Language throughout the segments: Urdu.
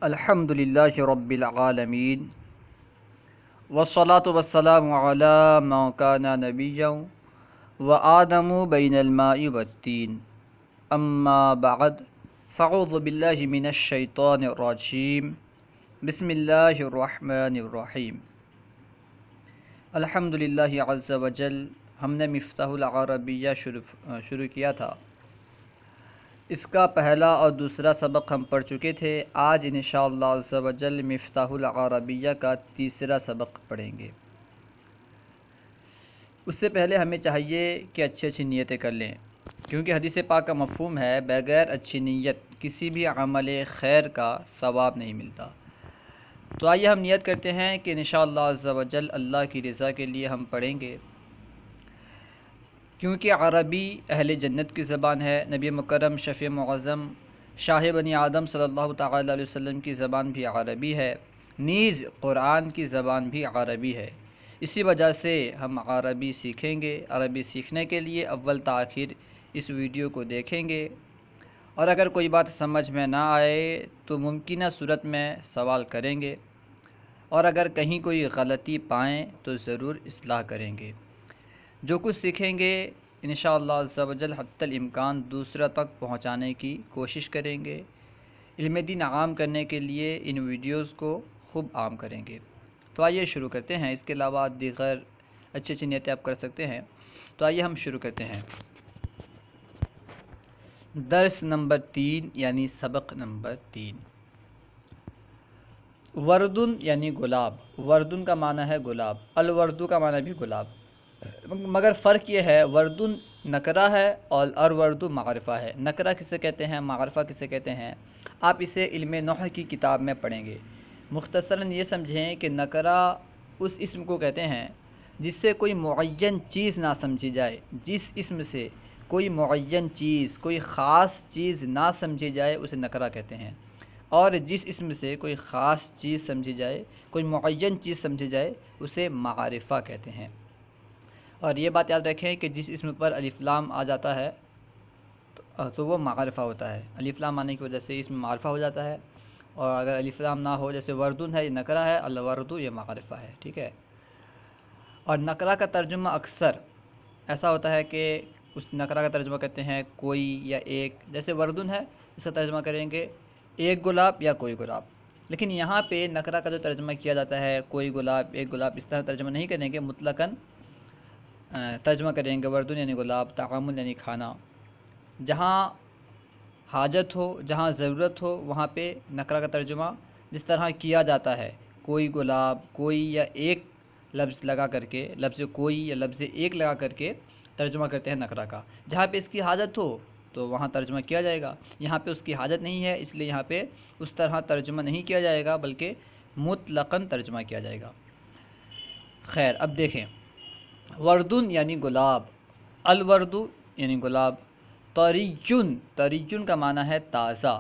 الحمدللہ رب العالمین والصلاة والسلام علی من کان نبیا وآدم بین الماء والتین اما بعد فاعوذ باللہ من الشیطان الرجیم بسم اللہ الرحمن الرحیم۔ الحمدللہ عز وجل، ہم نے مفتاح العربیہ شروع کیا تھا۔ اس کا پہلا اور دوسرا سبق ہم پڑھ چکے تھے۔ آج انشاءاللہ عز وجل مفتاح العربیہ کا تیسرا سبق پڑھیں گے۔ اس سے پہلے ہمیں چاہیے کہ اچھی نیتیں کر لیں، کیونکہ حدیث پاک کا مفہوم ہے بغیر اچھی نیت کسی بھی عمل خیر کا ثواب نہیں ملتا۔ تو آئیے ہم نیت کرتے ہیں کہ انشاءاللہ عز وجل اللہ کی رضا کے لیے ہم پڑھیں گے، کیونکہ عربی اہل جنت کی زبان ہے۔ نبی مکرم شفیع معظم شاہ بنی آدم صلی اللہ تعالی علیہ وسلم کی زبان بھی عربی ہے، نیز قرآن کی زبان بھی عربی ہے۔ اسی وجہ سے ہم عربی سیکھیں گے۔ عربی سیکھنے کے لیے اول تاخیر اس ویڈیو کو دیکھیں گے، اور اگر کوئی بات سمجھ میں نہ آئے تو ممکنہ صورت میں سوال کریں گے، اور اگر کہیں کوئی غلطی پائیں تو ضرور اصلاح کریں گے۔ جو کچھ سیکھیں گے انشاءاللہ عز وجل حتی الامکان دوسروں تک پہنچانے کی کوشش کریں گے۔ علم دین عام کرنے کے لیے ان ویڈیوز کو خوب عام کریں گے۔ تو آئیے شروع کرتے ہیں۔ اس کے علاوہ دیگر اچھی نیتیں آپ کر سکتے ہیں۔ تو آئیے ہم شروع کرتے ہیں۔ درس نمبر 3 یعنی سبق نمبر 3۔ وردن یعنی گلاب۔ وردن کا معنی ہے گلاب، الوردو کا معنی بھی گلاب، مگر فرق یہ ہے وردن نکرہ ہے اور الوردو معرفہ ہے۔ نکرہ کسے کہتے ہیں، معرفہ کسے کہتے ہیں، آپ اسے علم نحو کی کتاب میں پڑھیں گے۔ مختصراً یہ سمجھیں کہ نکرہ اس اسم کو کہتے ہیں جس سے کوئی معین چیز نہ سمجھی جائے۔ جس اسم سے کوئی معین چیز، کوئی خاص چیز نہ سمجھی جائے اسے نکرہ کہتے ہیں، اور جس اسم سے کوئی خاص چیز سمجھی جائے، کوئی معین چیز سمجھی جائے اسے معرفہ کہتے ہیں۔ اور یہ بات یاد رکھیں کہ جس اسم پر الف لام آ جاتا ہے تو وہ معرفہ ہوتا ہے۔ الف لام آنے کی وجہ سے اسم معرفہ ہو جاتا ہے، اور اگر الف لام نہ ہو، جیسے وردن ہے یہ نکرہ ہے، الوردو یہ معرفہ ہے، ٹھیک ہے۔ اور نکرہ کا ترجمہ اکثر ایسا ہوتا ہے کہ اس نکرہ کا ترجمہ کرتے ہیں کوئی یا ایک، جیسے وردن ہے اس کا ترجمہ کریں گے ایک گلاب یا کوئی گلاب، لیکن یہاں پہ نکرہ کا جو ترجمہ کیا جاتا ہے کوئی گلاب، ایک گلاب، اس طرح ترجمہ نہیں کریں گے، مطلقاً ترجمہ کریں گے وردن یعنی گلاب، تعامل یعنی کھانا۔ جہاں حاجت ہو، جہاں ضرورت ہو، وہاں پہ نکرہ کا ترجمہ جس طرح کیا جاتا ہے کوئی گلاب، کوئی یا ایک لفظ لگا کر کے، لفظ کوئی یا لفظ ایک لگا کر کے ترجمہ کرتے ہیں نکرہ کا۔ جہاں پہ اس کی حاجت ہو تو وہاں ترجمہ کیا جائے گا، یہاں پہ اس کی حاجت نہیں ہے اس لیے یہاں پہ اس طرح ترجمہ نہیں کیا جائے گا، بلکہ مطلقاً ترجمہ کیا جائے گا۔ خیر، اب دیکھیں، وردن یعنی گلاب، الوردو یعنی گلاب، طریجن، طریجن کا معنی ہے تازہ،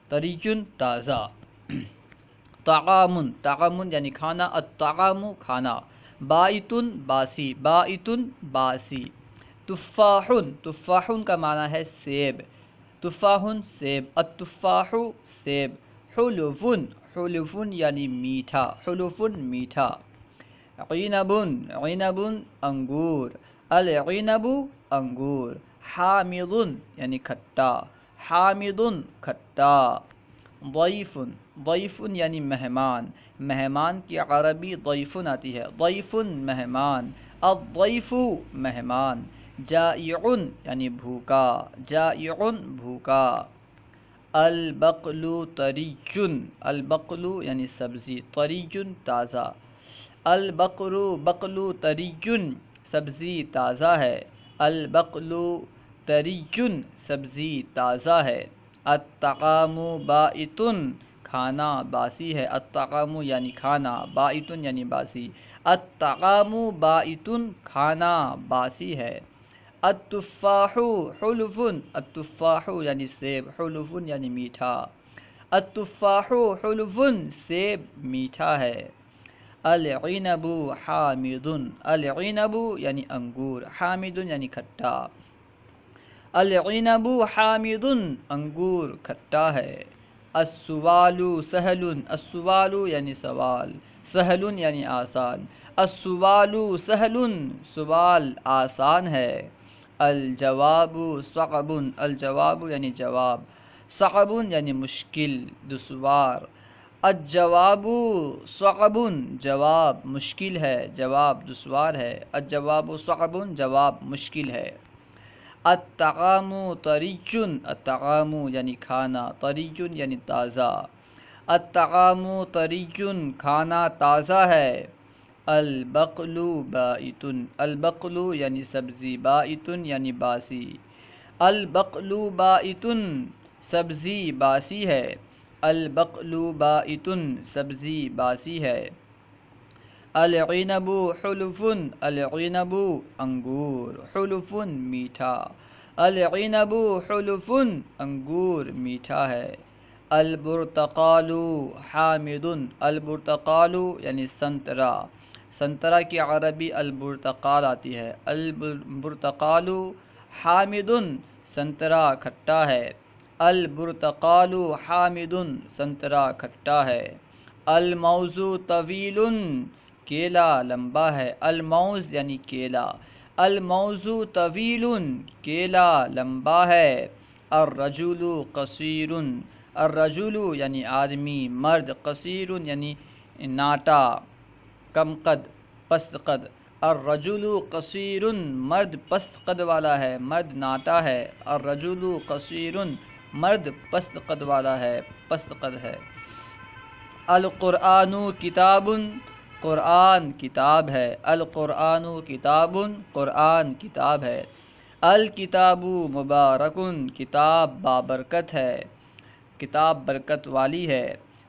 طریجن تازہ، طعامن، طعامن یعنی کھانا، الطعام کھانا، بائتن باسی، بائتن باسی، تفاحن، تفاحن کا معنی ہے سیب، تفاحن سیب، التفاح سیب، حلوفن، حلوفن یعنی میٹھا، حلوفن میٹھا، عنبن، عنبن انگور، العنب انگور، حامضن یعنی کھٹا، حامضن کھٹا، ضیفن، ضیفن یعنی مہمان، مہمان کی عربی ضیفن آتی ہے، ضیفن مہمان، الضیف مہمان، جائعن یعنی بھوکا، جائعن بھوکا، البقل طریجن، البقل یعنی سبزی، طریجن تازہ، البقر بقل طریجن سبزی تازہ ہے، البقل طریجن سبزی تازہ ہے، الطعام بائتن کھانا باسی ہے، الطعام یعنی کھانا، بائتن یعنی باسی، الطعام بائتن کھانا باسی ہے، التفاح حلوفن، التفاح یعنی سیب، حلوفن یعنی میٹھا، التفاح حلوفن سیب میٹھا ہے، العنب حامضن، العنب یعنی انگور، حامضن یعنی کھٹا، العنب حامض انگور کھٹا ہے، السوالو سہل، السوالو یعنی سوال، سہل یعنی آسان، السوالو سہل سوال آسان ہے، الجواب صعب، الجواب یعنی جواب، صعب یعنی مشکل دشوار، الجواب صعب جواب مشکل ہے، جواب دشوار ہے، الجواب صعب جواب مشکل ہے، الطعام طری، الطعام یعنی کھانا، طری یعنی تازہ، الطعام طری کھانا تازہ ہے، البقل بائت، البقل یعنی سبزی، بائت یعنی باسی، البقل بائت سبزی باسی ہے، البقل بائت سبزی باسی ہے، العنب حلف، العنب انگور، حلف میٹھا، العنب حلف انگور میٹھا ہے، البرتقال حامد، البرتقال یعنی سنترا، سنترا کی عربی البرتقال آتی ہے، البرتقال حامد سنترا کھٹا ہے، البرتقال حامد سنترا کھٹا ہے، الموز طویل کیلا لمبا ہے، الموز یعنی کیلا، الموز طویل کیلا لمبا ہے، الرجل قصیر، الرجل یعنی آدمی مرد، قصیر یعنی ناٹا کم قد پست قد، الرجل قصیر مرد پست قد والا ہے، مرد ناٹا ہے، الرجل قصیر مرد پست قد والا ہے، پست قد ہے، القرآن کتاب، قرآن کتاب ہے، القرآن کتاب قرآن کتاب ہے، الکتاب مبارک کتاب بابرکت ہے، کتاب برکت والی ہے،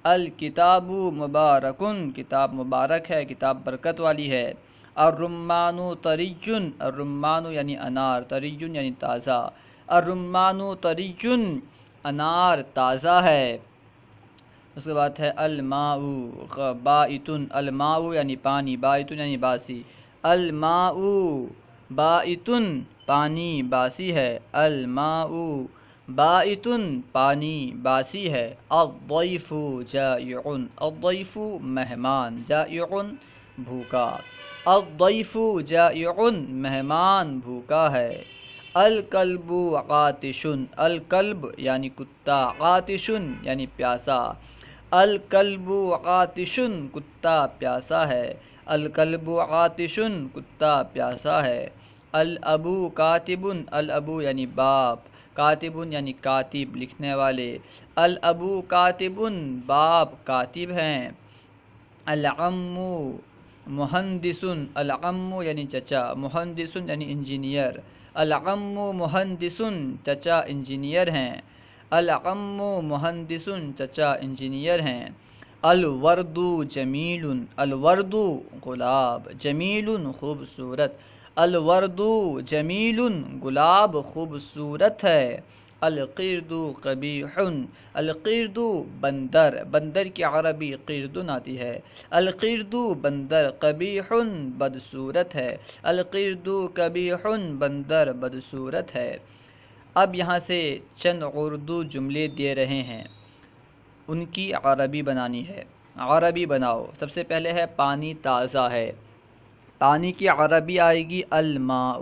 الکتاب مبارک کتاب مبارک ہے، کتاب برکت والی ہے، الرمان طری، الرمان یعنی انار، طری یعنی تازہ، الرمان طری انار تازہ ہے، اس کے بعد ہے الماء بائت، الماء یعنی پانی، بائت یعنی باسی، الماء بائت پانی باسی ہے، الماء بائت پانی باسی ہے، الضیف جائع، الضیف مہمان، جائع بھوکا، الضیف جائع مہمان بھوکا ہے، الکلب عاطش، الکلب یعنی کتا، عاطش یعنی پیاسا، الکلب عاطش کتا پیاسا ہے، الکلب عاطش کتا پیاسا ہے، الابو کاتب، الابو یعنی باپ، کاتب یعنی کاتب لکھنے والے، الابو کاتب باپ کاتب ہیں، العم مہندس، العم یعنی چچا، مہندس یعنی انجینئر، العم مہندس چچا انجینئر ہیں، العم مہندس چچا انجینئر ہیں، الورد جمیل، الورد گلاب، جمیل خوبصورت، الورد جمیل گلاب خوبصورت ہے، القرد قبیح، القرد بندر، بندر کی عربی قرد آتی ہے، القرد بندر قبیح بدصورت ہے، القرد قبیح بندر بدصورت ہے۔ اب یہاں سے چند اردو جملے دے رہے ہیں، ان کی عربی بنانی ہے، عربی بناؤ۔ سب سے پہلے ہے پانی تازہ ہے، پانی کی عربی آئے گی الماء،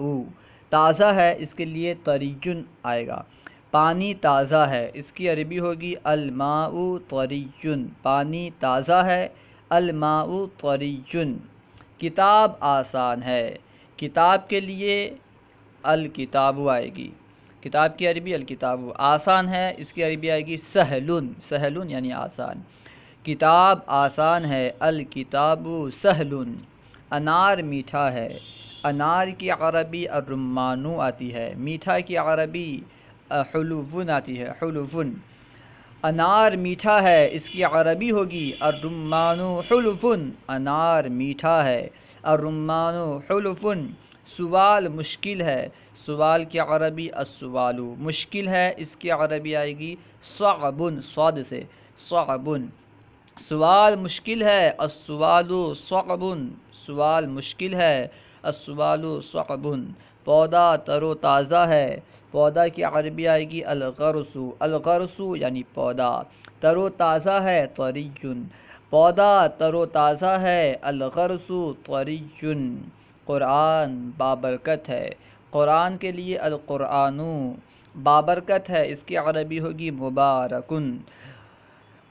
تازہ ہے اس کے لیے طریٌ آئے گا، پانی تازہ ہے اس کی عربی ہوگی الماء طریٌ، پانی تازہ ہے الماء طریٌ، کتاب آسان ہے، کتاب کے لیے الکتاب آئے گی، کتاب کی عربی الکتاب، آسان ہے اس کی عربی آئے گی سہلٌ، سہلٌ یعنی آسان، کتاب آسان ہے الکتاب سہلٌ، انار میٹھا ہے، انار کی عربی الرمان آتی ہے، میٹھا کی عربی حلوٌ آتی ہے، حلوٌ، انار میٹھا ہے اس کی عربی ہوگی الرمان حلوٌ، انار میٹھا ہے، الرمان حلوٌ، سوال مشکل ہے، سوال کی عربی السوال، مشکل ہے اس کی عربی آئے گی صعب، صاد سے صعب، سوال مشکل ہے السوال صعب، سوال مشکل ہے السوال صعب، پودا تر و تازہ ہے، پودا کی عربی آئے گی الغرس، الغرس یعنی پودا، تر و تازہ ہے طریٌ، پودا تر و تازہ ہے، الغرس طریٌ، قرآن بابرکت ہے، قرآن کے لیے القرآن بابرکت ہے، اس کی عربی ہوگی مبارکن،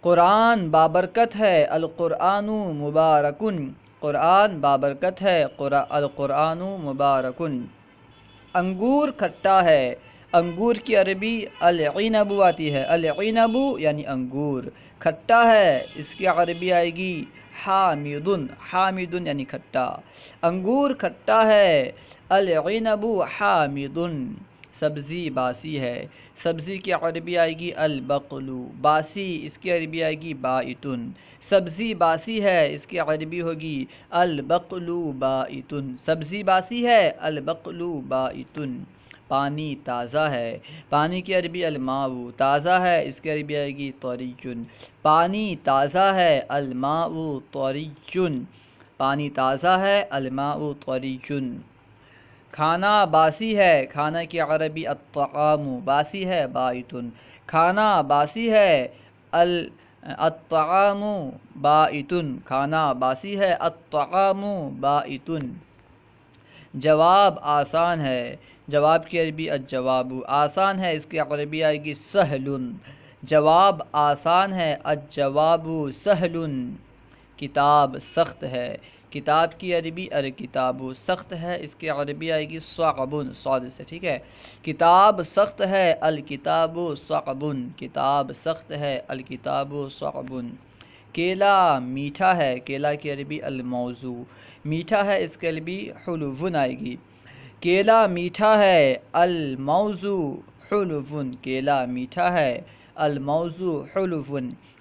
قرآن بابرکت ہے، القرآن مبارکن، قرآن بابرکت ہے، القرآن مبارکن۔ انگور کھٹا ہے، انگور کی عربی العنب آتی ہے، العنب یعنی انگور، کھٹا ہے اس کی عربی آئے گی حامض، حامض یعنی کھٹا، انگور کھٹا ہے، العنب حامض۔ سبزی باسی ہے، سبزی کی عربی آئے گی البقل، باسی اس کی عربی آئے گی بائت، سبزی باسی ہے اس کی عربی ہوگی البقل بائت، سبزی باسی ہے البقل بائت۔ پانی تازہ ہے، پانی کی عربی الماء، تازہ ہے اس کی عربی آئے گی طریٌ، پانی تازہ ہے الماء طریٌ، پانی تازہ ہے الماء طریٌ۔ کھانا باسی ہے، کھانا کی عربی الطعام، باسی ہے بائت، کھانا باسی ہے الطعام بائت، کھانا باسی ہے الطعام بائت۔ جواب آسان ہے، جواب کی عربی الجواب، آسان ہے اس کی عربی آئے گی سہل، جواب آسان ہے الجواب سہل۔ کتاب سخت ہے، کتاب کی عربی الکتاب، سخت ہے اس کی عربی آئے گی صعب، صاد سے، ٹھیک ہے، کتاب سخت ہے الکتاب صعب، کتاب سخت ہے الکتاب صعب۔ کیلا میٹھا ہے، کیلا کی عربی الموز، میٹھا ہے اس کی عربی حلو آئے گی، کیلا میٹھا ہے الموز حلو، کیلا میٹھا ہے الموز حلو۔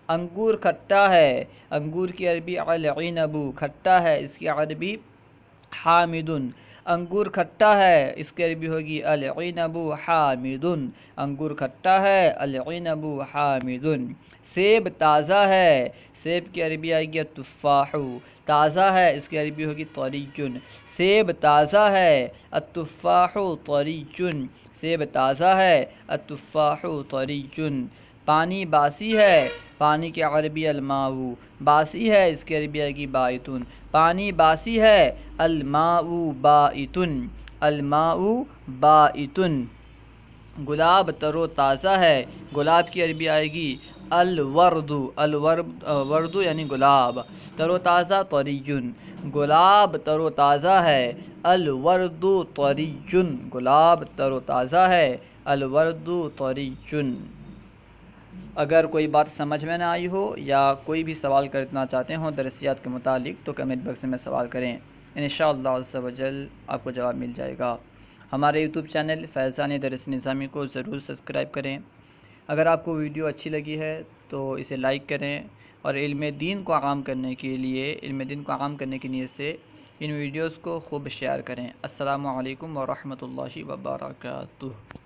انگور کھٹا ہے، انگور کی عربی العنب، کھٹا ہے اس کی عربی حامض، انگور کھٹا ہے اس کی عربی ہوگی العنب حامض، انگور کھٹا ہے العنب حامض۔ سیب تازہ ہے، سیب کی عربی آئے گی التفاح، تازہ ہے اس کی عربی ہوگی طریٌ، سیب تازہ ہے التفاح طریٌ، سیب تازہ ہے التفاح طریٌ۔ پانی باسی ہے، پانی کی عربی الماء، باسی ہے اس کی عربی آئے گی بائت، پانی باسی ہے الماء بائت، الماء بائت۔ گلاب تر و تازہ ہے، گلاب کی عربی آئے گی الورد، الورد یعنی گلاب، تر و تازہ طریٌ، گلاب تر و تازہ ہے الورد طریٌ، گلاب تر و تازہ ہے الورد طریٌ۔ اگر کوئی بات سمجھ میں نہ آئی ہو یا کوئی بھی سوال کرنا چاہتے ہوں درسیات کے متعلق تو کمنٹ باکس میں سوال کریں، انشاءاللہ عز و جل آپ کو جواب مل جائے گا۔ ہمارے یوٹیوب چینل فیضان درس نظامی کو ضرور سبسکرائب کریں۔ اگر آپ کو ویڈیو اچھی لگی ہے تو اسے لائک کریں، اور علم دین کو عام کرنے کے لیے، علم دین کو عام کرنے کی نیت سے ان ویڈیوز کو خوب شیئر کریں۔ السلام علیکم ورحمۃ اللہ وبرکاتہ۔